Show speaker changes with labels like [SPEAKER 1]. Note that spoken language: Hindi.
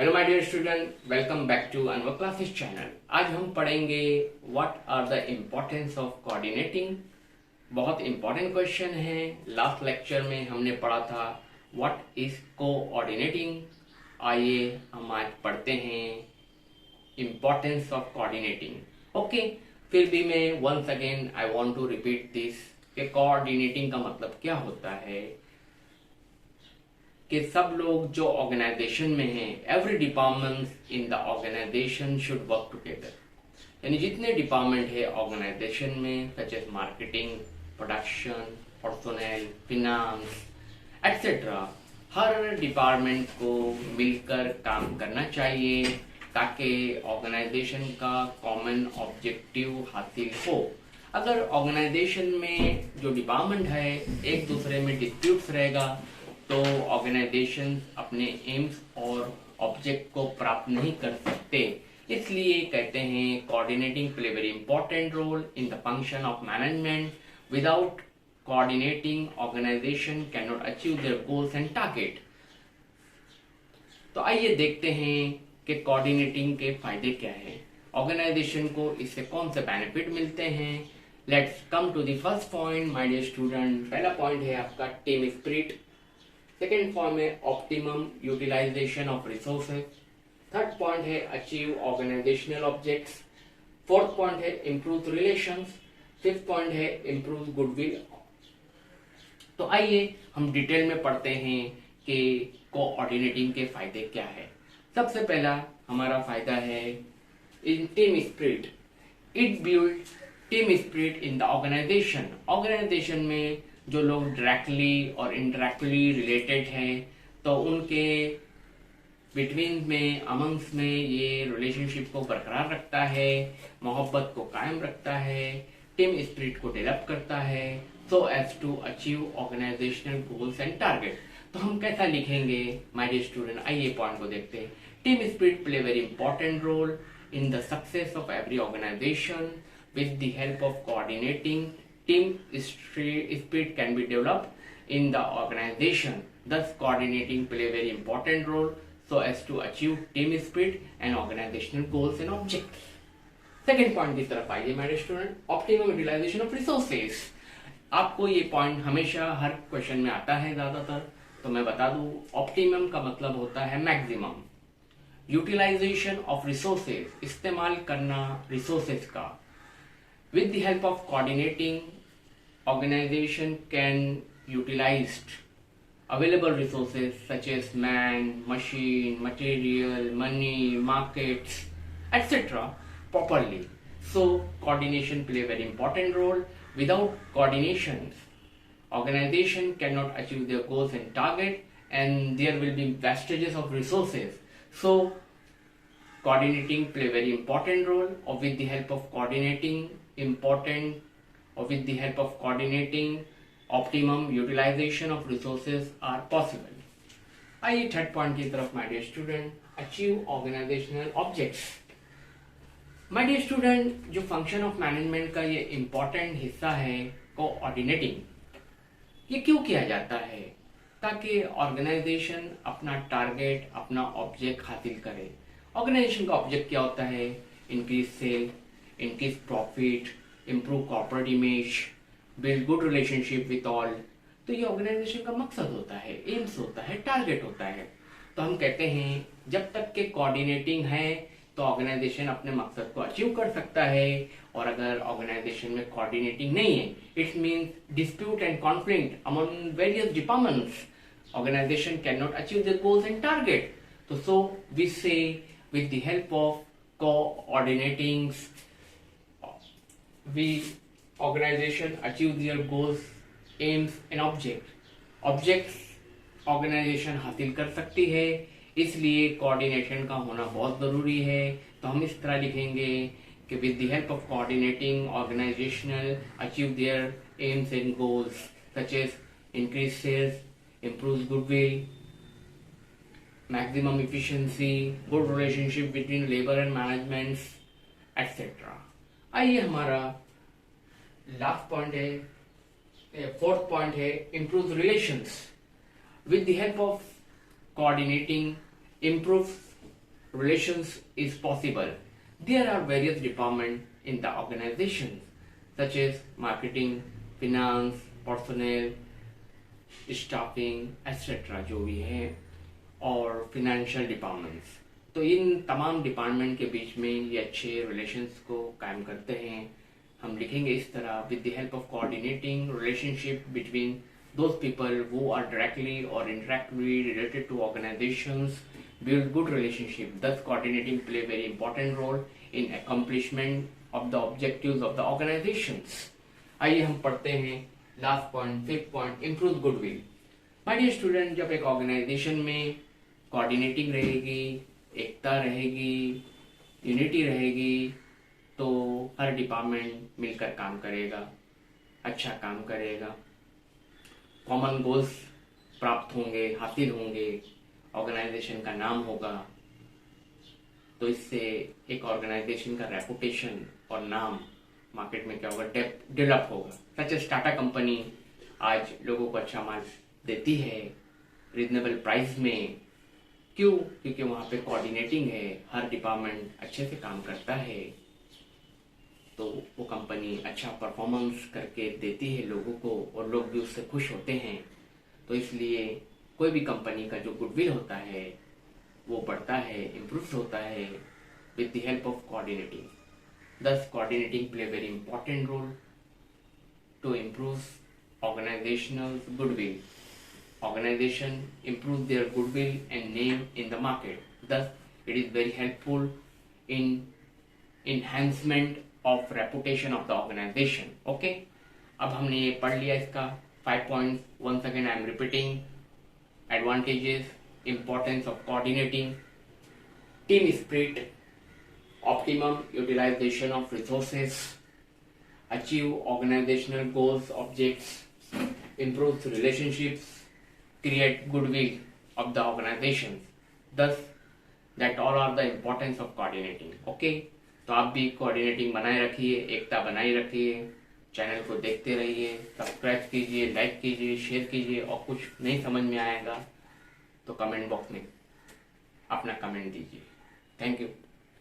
[SPEAKER 1] Hello my dear student, welcome back to Anwar classes channel. आज हम पढ़ेंगे what are the importance of coordinating. बहुत इंपॉर्टेंट क्वेश्चन है। लास्ट लेक्चर में हमने पढ़ा था व्हाट इज कोऑर्डिनेटिंग। आइए हम आज पढ़ते हैं इम्पोर्टेंस ऑफ कोऑर्डिनेटिंग। ओके, फिर भी मैं once again I want to repeat this कि कोऑर्डिनेटिंग का मतलब क्या होता है कि सब लोग जो ऑर्गेनाइजेशन में हैं, every department in the organisation should work together. यानी जितने डिपार्टमेंट है ऑर्गेनाइजेशन में, such as marketing, production, personal, finance etcetera, हर डिपार्टमेंट को मिलकर काम करना चाहिए ताकि ऑर्गेनाइजेशन का कॉमन ऑब्जेक्टिव हासिल हो। अगर ऑर्गेनाइजेशन में जो डिपार्टमेंट है एक दूसरे में डिस्प्यूट्स रहेगा तो ऑर्गेनाइजेशन अपने एम्स और ऑब्जेक्ट को प्राप्त नहीं कर सकते। इसलिए कहते हैं coordinating play very important role in the function of management. Without coordinating organization can not achieve their goals and target. तो आइए देखते हैं कि कोऑर्डिनेटिंग के फायदे क्या हैं, ऑर्गेनाइजेशन को इससे कौन से बेनिफिट मिलते हैं। Let's come to the first point my dear student. पहला पॉइंट है आपका टीम स्पिरिट। सेकेंड फॉर्म है optimum utilisation of resources. Third point है achieve organisational objects. Fourth point है इम्प्रूव रिलेशंस। फिफ्थ पॉइंट है इम्प्रूव गुडविल। तो आइए हम डिटेल में पढ़ते हैं कि कोऑर्डिनेटिंग के फायदे क्या है। सबसे पहला हमारा फायदा है in team spirit. It build team spirit in the organisation. Organisation में जो लोग डायरेक्टली और इनडायरेक्टली रिलेटेड हैं तो उनके बिटवीन में, अमंग्स में ये रिलेशनशिप को बरकरार रखता है, मोहब्बत को कायम रखता है, टीम स्पिरिट को डेवलप करता है so as to achieve organizational goals and target. तो हम कैसा लिखेंगे माय डियर स्टूडेंट, आइए पॉइंट को देखते हैं। Team spirit play very important role in the success of every organization. With the help of coordinating, team spirit can be developed in the organization. Thus coordinating play a very important role so as to achieve team spirit and organizational goals and objectives. Second point की तरफ आइए मेरे student, optimum utilisation of resources. आपको ये पॉइंट हमेशा हर क्वेश्चन में आता है ज्यादातर, तो मैं बता दूं ऑप्टिमम का मतलब होता है मैक्सिमम। यूटिलाइजेशन ऑफ रिसोर्सेज, इस्तेमाल करना रिसोर्सेज का। With the help of coordinating, organization can utilize available resources such as man, machine, material, money, markets, etc. properly. So coordination play a very important role. Without coordination, organization cannot achieve their goals and target, and there will be wastages of resources. So coordinating play a very important role. Or with the help of coordinating optimum utilization of resources are possible. आइए थर्ड पॉइंट की तरफ my dear student, achieve organisational objects. My dear student, जो फंक्शन ऑफ मैनेजमेंट का ये इंपॉर्टेंट हिस्सा है कोऑर्डिनेटिंग, ये क्यों किया जाता है? ताकि ऑर्गेनाइजेशन अपना टारगेट, अपना ऑब्जेक्ट हासिल करे। ऑर्गेनाइजेशन का ऑब्जेक्ट क्या होता है? Increase sale, increase profit, improve corporate image, build good relationship with all। तो ये ऑर्गेनाइजेशन का मकसद होता है, एम्स होता है, टारगेट होता है। तो हम कहते हैं जब तक के कोऑर्डिनेटिंग है तो ऑर्गेनाइजेशन अपने मकसद को अचीव कर सकता है, और अगर ऑर्गेनाइजेशन में कोऑर्डिनेटिंग नहीं है, it means dispute and conflict among various departments, organization can not achieve their goals and target. तो so we say with the help of coordinating organization achieve their goals, aims and objects organization हासिल कर सकती है। इसलिए कोऑर्डिनेशन का होना बहुत जरूरी है। तो हम इस तरह लिखेंगे कि with the help of coordinating organizational achieve their aims and goals such as increase sales, improves goodwill, maximum efficiency, good relationship between labor and management etc. आइए हमारा लास्ट पॉइंट है, फोर्थ पॉइंट है improve relations. With the help of coordinating, improves relations is possible. There are various departments in the organization such as marketing, finance, personnel, staffing etcetera जो भी है और फिनेंशियल डिपार्टमेंट्स। तो इन तमाम डिपार्टमेंट के बीच में ये अच्छे रिलेशंस को कायम करते हैं। हम लिखेंगे इस तरह, with the help of coordinating relationship between those people who are directly or indirectly related to organizations build good relationship, thus coordinating play very important role in accomplishment of the objectives of the organizations। आइए हम पढ़ते हैं last point, fifth point, improve goodwill. My dear student, जब एक ऑर्गेनाइजेशन में कोऑर्डिनेटिंग रहेगी, एकता रहेगी, यूनिटी रहेगी, तो हर डिपार्टमेंट मिलकर काम करेगा, अच्छा काम करेगा, कॉमन गोल्स प्राप्त होंगे, हासिल होंगे, ऑर्गेनाइजेशन का नाम होगा। तो इससे एक ऑर्गेनाइजेशन का रेपुटेशन और नाम मार्केट में क्या होगा, डेवलप होगा। सच एज टाटा कंपनी आज लोगों को अच्छा माल देती है रीजनेबल प्राइस में। क्यों? क्योंकि वहाँ पे कोऑर्डिनेटिंग है, हर डिपार्टमेंट अच्छे से काम करता है, तो वो कंपनी अच्छा परफॉर्मेंस करके देती है लोगों को और लोग भी उससे खुश होते हैं। तो इसलिए कोई भी कंपनी का जो गुडविल होता है वो बढ़ता है, इम्प्रूव होता है with the help of coordinating. Thus, coordinating play a very important role to improve organizational goodwill. Organization improve their goodwill and name in the market. Thus, it is very helpful in enhancement of reputation of the organization. Okay? अब हमने ये पढ़ लिया इसका 5 points. Once again, I am repeating: advantages, importance of coordinating, team spirit, optimum utilization of resources, achieve organizational goals, objects, improves relationships, create goodwill of the organizations. Thus, that all are the importance of coordinating. Okay? तो आप भी कोऑर्डिनेटिंग बनाए रखिए, एकता बनाए रखिए, चैनल को देखते रहिए, सब्सक्राइब कीजिए, लाइक कीजिए, शेयर कीजिए, और कुछ नहीं समझ में आएगा तो कमेंट बॉक्स में अपना कमेंट दीजिए। Thank you.